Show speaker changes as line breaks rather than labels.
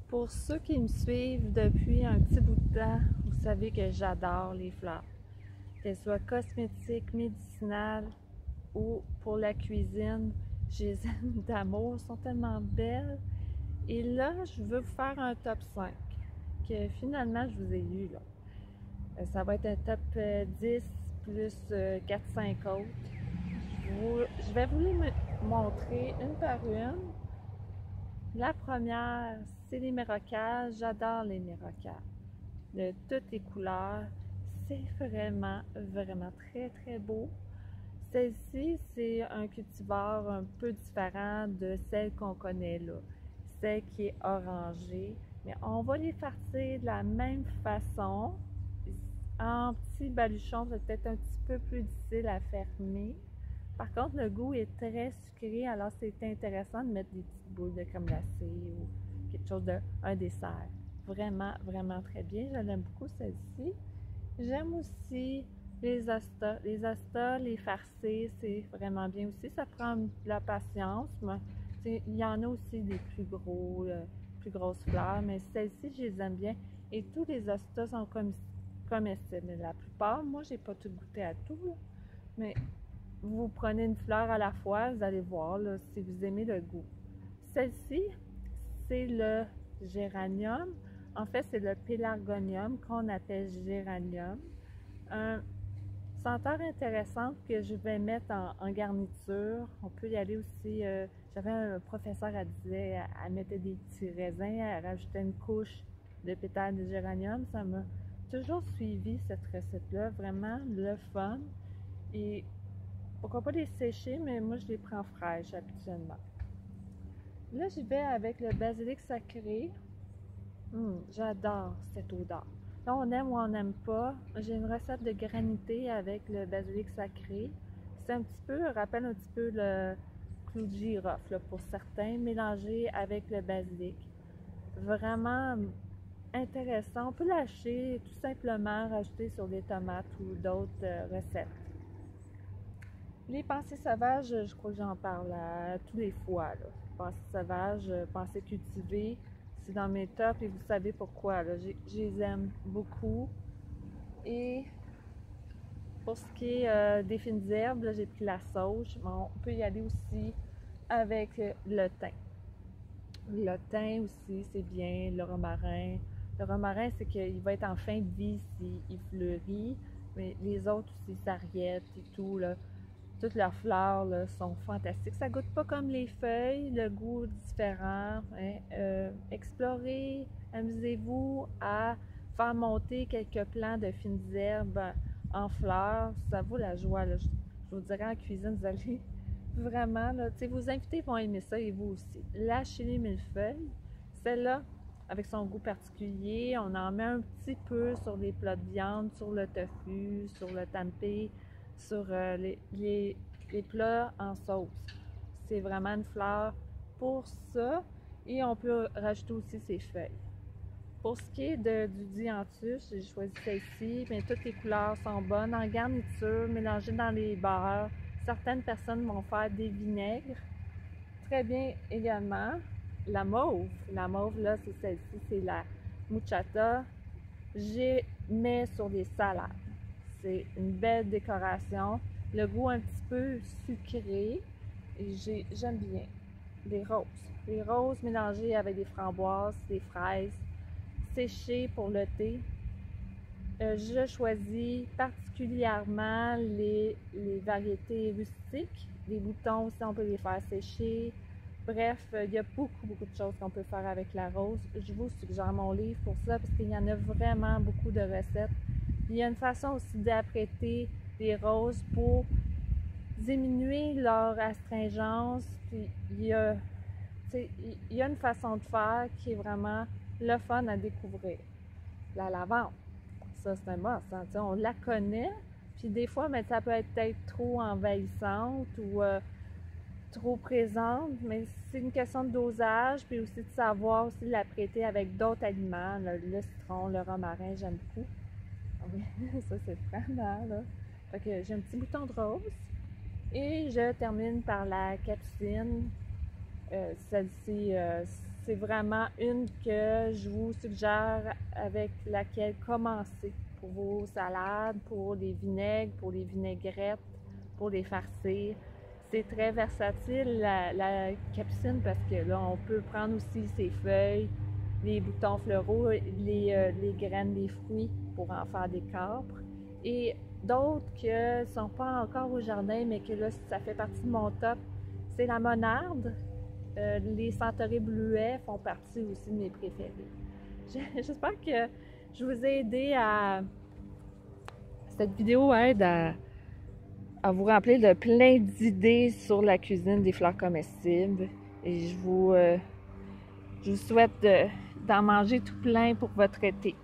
Pour ceux qui me suivent depuis un petit bout de temps, vous savez que j'adore les fleurs. Qu'elles soient cosmétiques, médicinales ou pour la cuisine, je les aime d'amour, elles sont tellement belles. Et là, je veux vous faire un top 5 que finalement je vous ai eu là. Ça va être un top 10 plus 4-5 autres. Je vais vous les montrer une par une. La première, c'est les mérocales. J'adore les mérocales. De toutes les couleurs. C'est vraiment, vraiment très, très beau. Celle-ci, c'est un cultivar un peu différent de celle qu'on connaît là. Celle qui est orangée. Mais on va les farcir de la même façon. En petits baluchons, c'est peut-être un petit peu plus difficile à fermer. Par contre, le goût est très sucré, alors c'est intéressant de mettre des petites boules de crème glacée ou quelque chose un dessert. Vraiment, vraiment très bien. J'aime beaucoup celle-ci. J'aime aussi les astas. Les astas, les farcis, c'est vraiment bien aussi. Ça prend de la patience. Mais il y en a aussi des plus grosses fleurs, mais celles-ci, je les aime bien. Et tous les astas sont comestibles. Mais la plupart, moi, j'ai pas tout goûté à tout, là. Mais vous prenez une fleur à la fois, vous allez voir là, si vous aimez le goût. Celle-ci, c'est le géranium. En fait, c'est le pélargonium qu'on appelle géranium. Un senteur intéressante que je vais mettre en garniture. On peut y aller aussi. J'avais un professeur, elle disait, elle mettait des petits raisins, elle rajoutait une couche de pétales de géranium. Ça m'a toujours suivi cette recette-là. Vraiment le fun. Et pourquoi pas les sécher, mais moi je les prends fraîches habituellement. Là, j'y vais avec le basilic sacré. J'adore cette odeur. Là, on aime ou on n'aime pas. J'ai une recette de granité avec le basilic sacré. C'est un petit peu, rappelle un petit peu le clou de girofle là, pour certains, mélangé avec le basilic. Vraiment intéressant. On peut lâcher tout simplement, rajouter sur des tomates ou d'autres recettes. Les pensées sauvages, je crois que j'en parle à tous les fois. Là. Pensées sauvages, pensées cultivées, c'est dans mes tops et vous savez pourquoi. Là. Je les aime beaucoup. Et pour ce qui est des fines herbes, j'ai pris la sauge. Bon, on peut y aller aussi avec le thym. Le thym aussi, c'est bien. Le romarin. Le romarin, c'est qu'il va être en fin de vie s'il fleurit. Mais les autres aussi, sarriette et tout, là. Toutes leurs fleurs là, sont fantastiques. Ça goûte pas comme les feuilles, le goût est différent. Hein. Explorez, amusez-vous à faire monter quelques plants de fines herbes en fleurs. Ça vaut la joie. Là. Je vous dirais en cuisine, vous allez vraiment, là, vos invités vont aimer ça et vous aussi. La chili millefeuille, celle-là, avec son goût particulier, on en met un petit peu sur les plats de viande, sur le tofu, sur le tempeh, sur les plats en sauce. C'est vraiment une fleur pour ça et on peut rajouter aussi ses feuilles. Pour ce qui est du dianthus, j'ai choisi celle-ci, mais toutes les couleurs sont bonnes. En garniture, mélangées dans les beurres. Certaines personnes vont faire des vinaigres. Très bien également. La mauve. La mauve, là, c'est celle-ci, c'est la mouchata. J'ai mets sur des salades. C'est une belle décoration. Le goût un petit peu sucré. J'aime bien. Les roses. Les roses mélangées avec des framboises, des fraises, séchées pour le thé. Je choisis particulièrement les variétés rustiques. Les boutons aussi, on peut les faire sécher. Bref, il y a beaucoup, beaucoup de choses qu'on peut faire avec la rose. Je vous suggère mon livre pour ça parce qu'il y en a vraiment beaucoup de recettes. Il y a une façon aussi d'apprêter des roses pour diminuer leur astringence. Puis il y a une façon de faire qui est vraiment le fun à découvrir. La lavande, ça c'est un must. Hein? On la connaît, puis des fois, mais ça peut être peut-être trop envahissante ou trop présente, mais c'est une question de dosage, puis aussi de savoir aussi l'apprêter avec d'autres aliments, le citron, le romarin, j'aime beaucoup. Oui, ça c'est vraiment là. Fait que j'ai un petit bouton de rose. Et je termine par la capucine. Celle-ci, c'est vraiment une que je vous suggère avec laquelle commencer pour vos salades, pour les vinaigres, pour les vinaigrettes, pour les farcir. C'est très versatile la capucine parce que là, on peut prendre aussi ses feuilles, les boutons floraux, les graines des fruits pour en faire des capres. Et d'autres qui ne sont pas encore au jardin, mais que là, ça fait partie de mon top, c'est la monarde. Les centaurées bleuets font partie aussi de mes préférés. J'espère que je vous ai aidé à... Cette vidéo aide à vous remplir de plein d'idées sur la cuisine des fleurs comestibles. Et je vous souhaite d'en manger tout plein pour votre été.